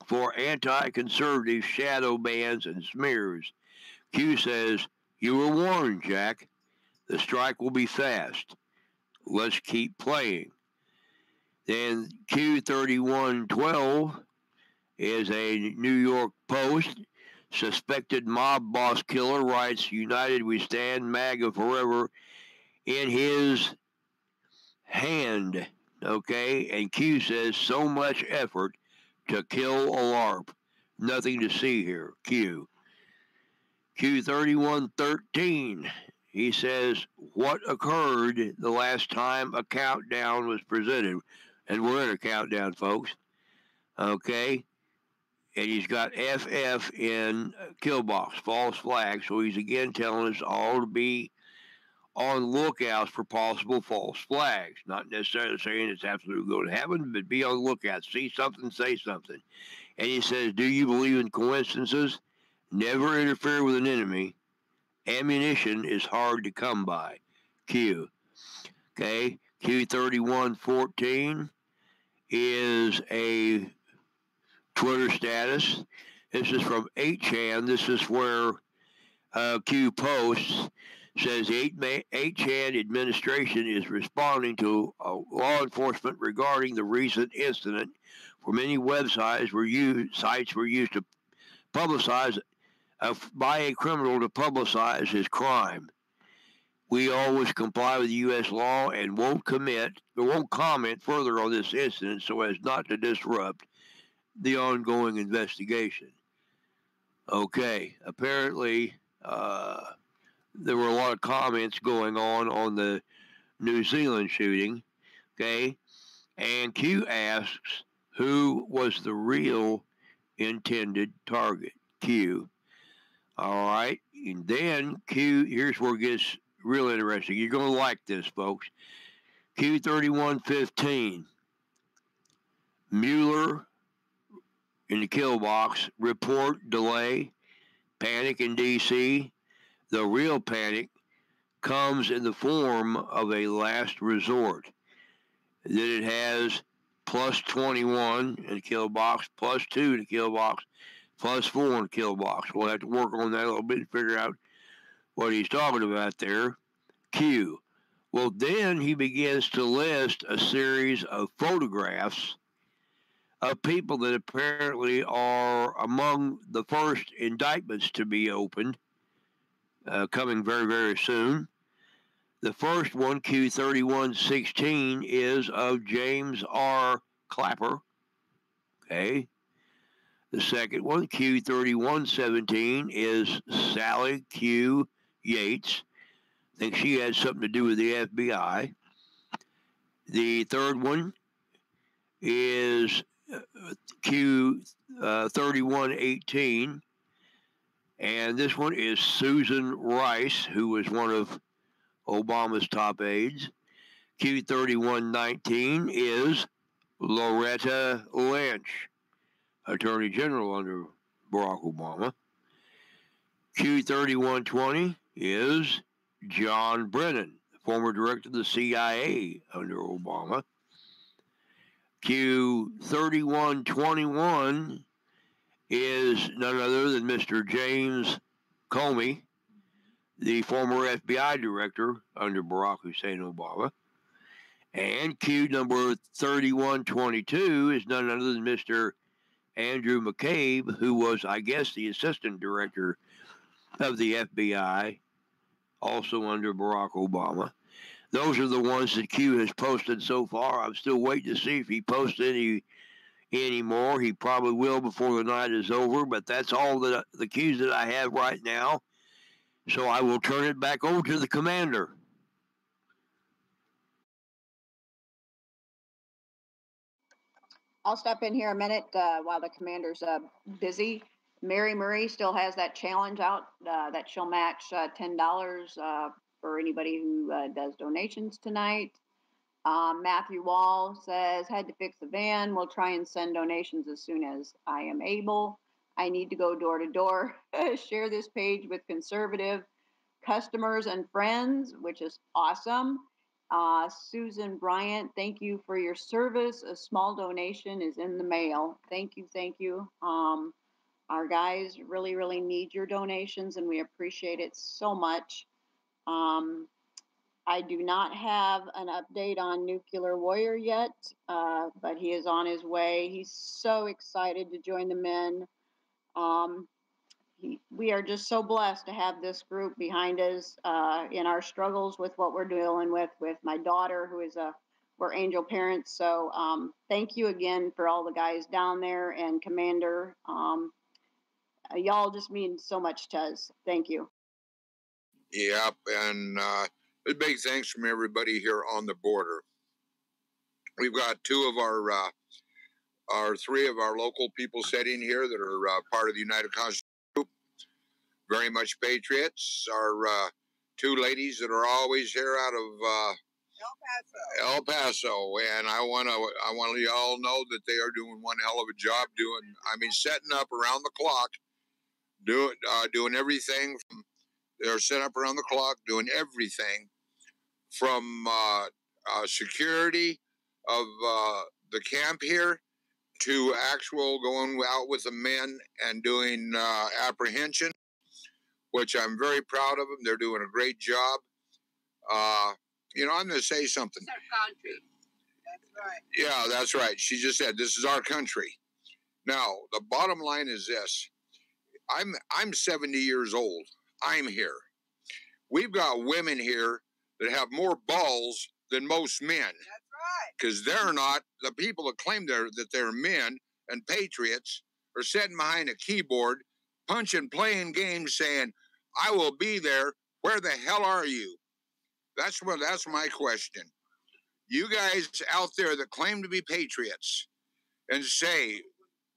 for anti-conservative shadow bans and smears. Q says, you were warned, Jack. The strike will be fast. Let's keep playing. Then Q3112 is a New York Post. Suspected mob boss killer writes, United we stand, MAGA forever, in his hand. Okay? And Q says, so much effort to kill a LARP. Nothing to see here. Q. Q3113 He says, what occurred the last time a countdown was presented? And we're in a countdown, folks. Okay? And he's got FF in kill box, false flag. So he's again telling us all to be on lookouts for possible false flags. Not necessarily saying it's absolutely going to happen, but be on the lookout. See something, say something. And he says, do you believe in coincidences? Never interfere with an enemy. Ammunition is hard to come by. Q. Okay. Q3114 is a Twitter status. This is from 8chan. This is where Q posts. Says the 8chan administration is responding to law enforcement regarding the recent incident where many websites were used to publicize by a criminal to publicize his crime. We always comply with U.S. law and won't comment further on this incident so as not to disrupt the ongoing investigation. Okay, apparently there were a lot of comments going on the New Zealand shooting, okay? And Q asks, who was the real intended target? Q. All right, and then Q, here's where it gets real interesting. You're going to like this, folks. Q3115. Mueller in the kill box. Report delay. Panic in D.C. The real panic comes in the form of a last resort. Then it has plus 21 in the kill box, plus 2 in the kill box, plus 4 in the kill box. We'll have to work on that a little bit and figure out what he's talking about there. Q. Well, then he begins to list a series of photographs of people that apparently are among the first indictments to be opened, coming very, very soon. The first one, Q3116, is of James R. Clapper. Okay. The second one, Q3117, is Sally Q. Yates. I think she had something to do with the FBI. The third one is Q3118. And this one is Susan Rice, who was one of Obama's top aides. Q3119 is Loretta Lynch, Attorney General under Barack Obama. Q3120 is John Brennan, former director of the CIA under Obama. Q3121 is none other than Mr. James Comey, the former FBI director under Barack Hussein Obama. And Q number 3122 is none other than Mr. Andrew McCabe, who was, I guess, the assistant director of the FBI, also under Barack Obama. Those are the ones that Q has posted so far. I'm still waiting to see if he posts any more. He probably will before the night is over, but that's all the Qs that I have right now. So I will turn it back over to the commander. I'll step in here a minute while the commander's busy. Mary Murray still has that challenge out that she'll match $10 for anybody who does donations tonight. Matthew Wall says, had to fix the van. We'll try and send donations as soon as I am able. I need to go door to door. Share this page with conservative customers and friends, which is awesome. Susan Bryant, thank you for your service. A small donation is in the mail. Thank you, thank you. Our guys really, really need your donations, and we appreciate it so much. I do not have an update on Nuclear Warrior yet, but he is on his way. He's so excited to join the men. We are just so blessed to have this group behind us in our struggles with what we're dealing with my daughter, who is we're angel parents. So thank you again for all the guys down there, and Commander. Y'all just mean so much to us. Thank you. Yep, and a big thanks from everybody here on the border. We've got three of our local people sitting here that are part of the United Constitutional Group, very much patriots. Our two ladies that are always here out of El Paso, and I want you all know that they are doing one hell of a job setting up around the clock, doing everything. They're set up around the clock, doing everything from security of the camp here to actual going out with the men and doing apprehension, which I'm very proud of them. They're doing a great job. I'm going to say something. It's our country. That's right. Yeah, that's right. She just said, this is our country. Now, the bottom line is this. I'm 70 years old. I'm here. We've got women here that have more balls than most men. That's right. Because they're not, the people that claim that they're men and patriots are sitting behind a keyboard, punching, playing games, saying, I will be there. Where the hell are you? That's my question. You guys out there that claim to be patriots and say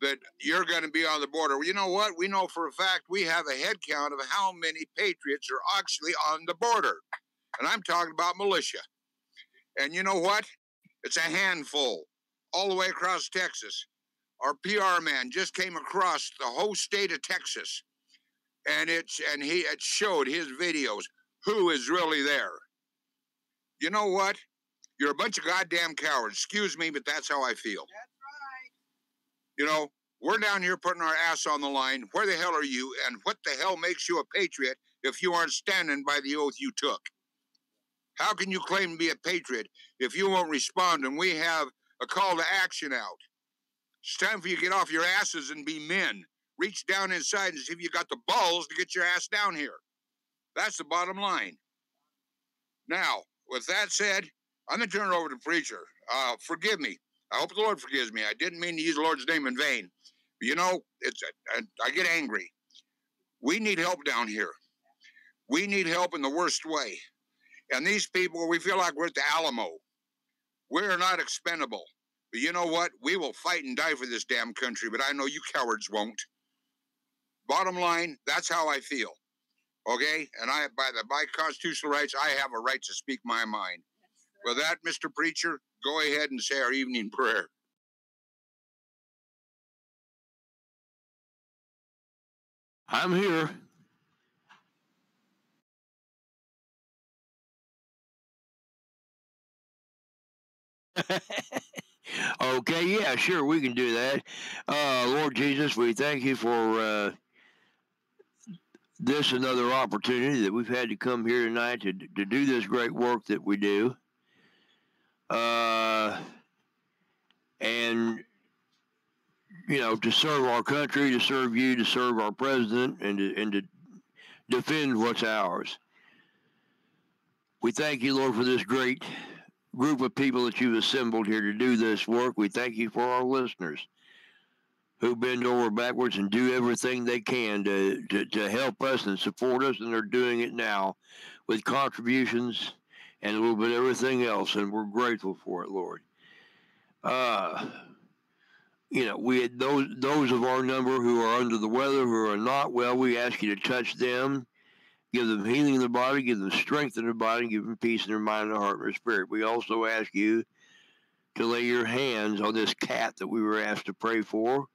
that you're going to be on the border. Well, you know what? We know for a fact we have a head count of how many patriots are actually on the border. And I'm talking about militia. And you know what? It's a handful all the way across Texas. Our PR man just came across the whole state of Texas. And it showed his videos who is really there. You know what? You're a bunch of goddamn cowards. Excuse me, but that's how I feel. That's right. We're down here putting our ass on the line. Where the hell are you? And what the hell makes you a patriot if you aren't standing by the oath you took? How can you claim to be a patriot if you won't respond and we have a call to action out? It's time for you to get off your asses and be men. Reach down inside and see if you got the balls to get your ass down here. That's the bottom line. Now, with that said, I'm going to turn it over to the preacher. Forgive me. I hope the Lord forgives me. I didn't mean to use the Lord's name in vain. But I get angry. We need help down here. We need help in the worst way. And these people, we feel like we're at the Alamo. We're not expendable. But you know what? We will fight and die for this damn country, but I know you cowards won't. Bottom line, that's how I feel. Okay? And by my constitutional rights, I have a right to speak my mind. With that, Mr. Preacher, go ahead and say our evening prayer. I'm here. Okay, yeah, sure, we can do that. Lord Jesus, we thank you for this another opportunity that we've had to come here tonight to do this great work that we do. And, to serve our country, to serve you, to serve our president, and to defend what's ours. We thank you, Lord, for this great group of people that you've assembled here to do this work. We thank you for our listeners who bend over backwards and do everything they can to help us and support us, and they're doing it now with contributions and a little bit of everything else, and we're grateful for it, Lord. We had those of our number who are under the weather, who are not well, we ask you to touch them, give them healing in their body, give them strength in their body, give them peace in their mind, their heart, and their spirit. We also ask you to lay your hands on this cat that we were asked to pray for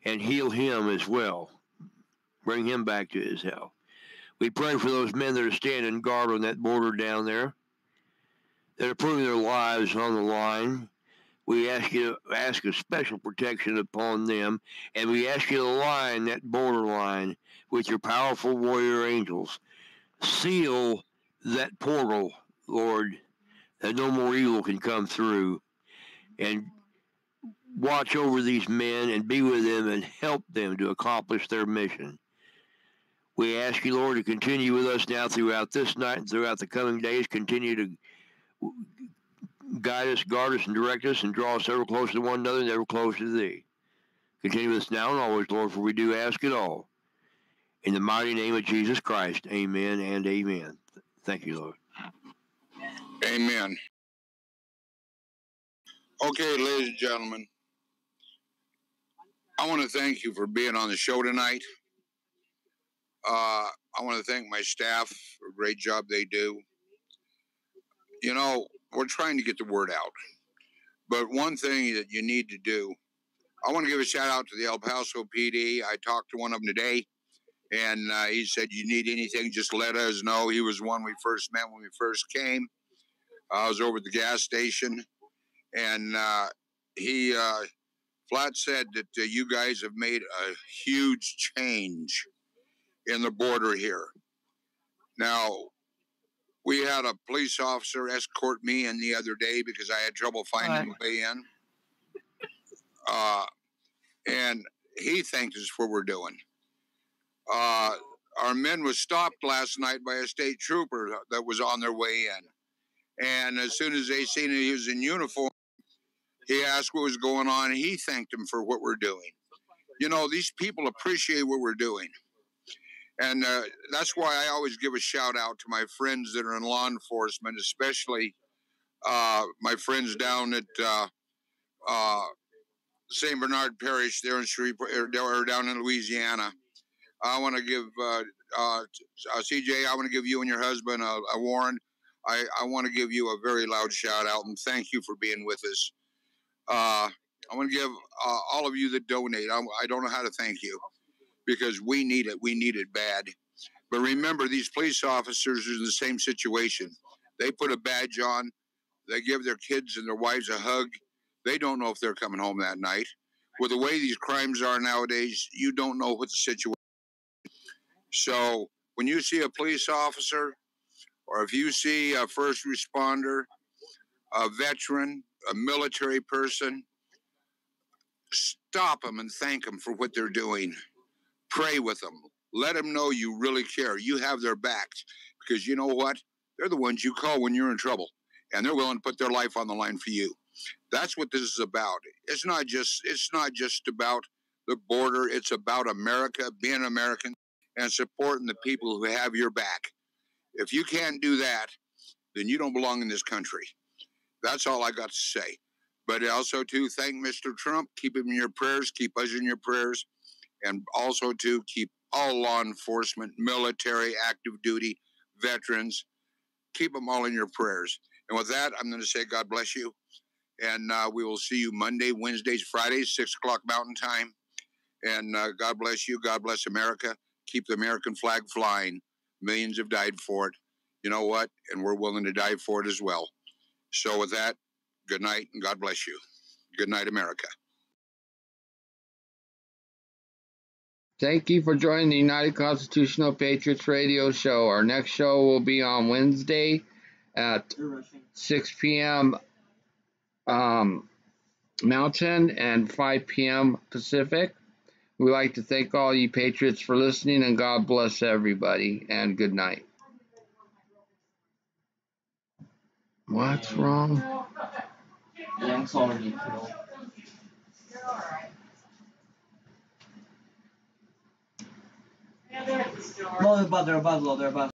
and heal him as well. Bring him back to his health. We pray for those men that are standing guard on that border down there, that are putting their lives on the line. We ask you to ask a special protection upon them, and we ask you to line that borderline with your powerful warrior angels. Seal that portal, Lord, that no more evil can come through. And watch over these men and be with them and help them to accomplish their mission. We ask you, Lord, to continue with us now throughout this night and throughout the coming days. Continue to guide us, guard us, and direct us, and draw us ever closer to one another and ever closer to thee. Continue with us now and always, Lord, for we do ask it all. In the mighty name of Jesus Christ, amen and amen. Thank you, Lord. Amen. Okay, ladies and gentlemen, I want to thank you for being on the show tonight. I want to thank my staff for a great job they do. You know, we're trying to get the word out. But one thing that you need to do, I want to give a shout out to the El Paso PD. I talked to one of them today, and he said, you need anything, just let us know. He was one we first met when we first came. I was over at the gas station, and he flat said that you guys have made a huge change in the border here. Now, we had a police officer escort me in the other day because I had trouble finding the way in. And he thanked us for what we're doing. Our men was stopped last night by a state trooper that was on their way in. And as soon as they seen he was in uniform, he asked what was going on. He thanked him for what we're doing. You know, these people appreciate what we're doing. And that's why I always give a shout out to my friends that are in law enforcement, especially my friends down at St. Bernard Parish there in Shreveport, or down in Louisiana. I want to give CJ, I want to give you and your husband, Warren, I want to give you a very loud shout out and thank you for being with us. I want to give all of you that donate, I don't know how to thank you because we need it. We need it bad. But remember, these police officers are in the same situation. They put a badge on. They give their kids and their wives a hug. They don't know if they're coming home that night. With the way these crimes are nowadays, you don't know what the situation is. So when you see a police officer, or if you see a first responder, a veteran, a military person, stop them and thank them for what they're doing. Pray with them. Let them know you really care. You have their backs. Because you know what? They're the ones you call when you're in trouble. And they're willing to put their life on the line for you. That's what this is about. It's not just about the border. It's about America, being American, and supporting the people who have your back. If you can't do that, then you don't belong in this country. That's all I got to say. But also, to thank Mr. Trump. Keep him in your prayers. Keep us in your prayers. And also to keep all law enforcement, military, active duty, veterans, keep them all in your prayers. And with that, I'm going to say God bless you. And we will see you Monday, Wednesdays, Fridays, 6 o'clock Mountain Time. And God bless you. God bless America. Keep the American flag flying. Millions have died for it. You know what? And we're willing to die for it as well. So with that, good night and God bless you. Good night, America. Thank you for joining the United Constitutional Patriots Radio Show. Our next show will be on Wednesday at 6 p.m. Mountain and 5 p.m. Pacific. We'd like to thank all you Patriots for listening, and God bless everybody, and good night. What's wrong? No, they're about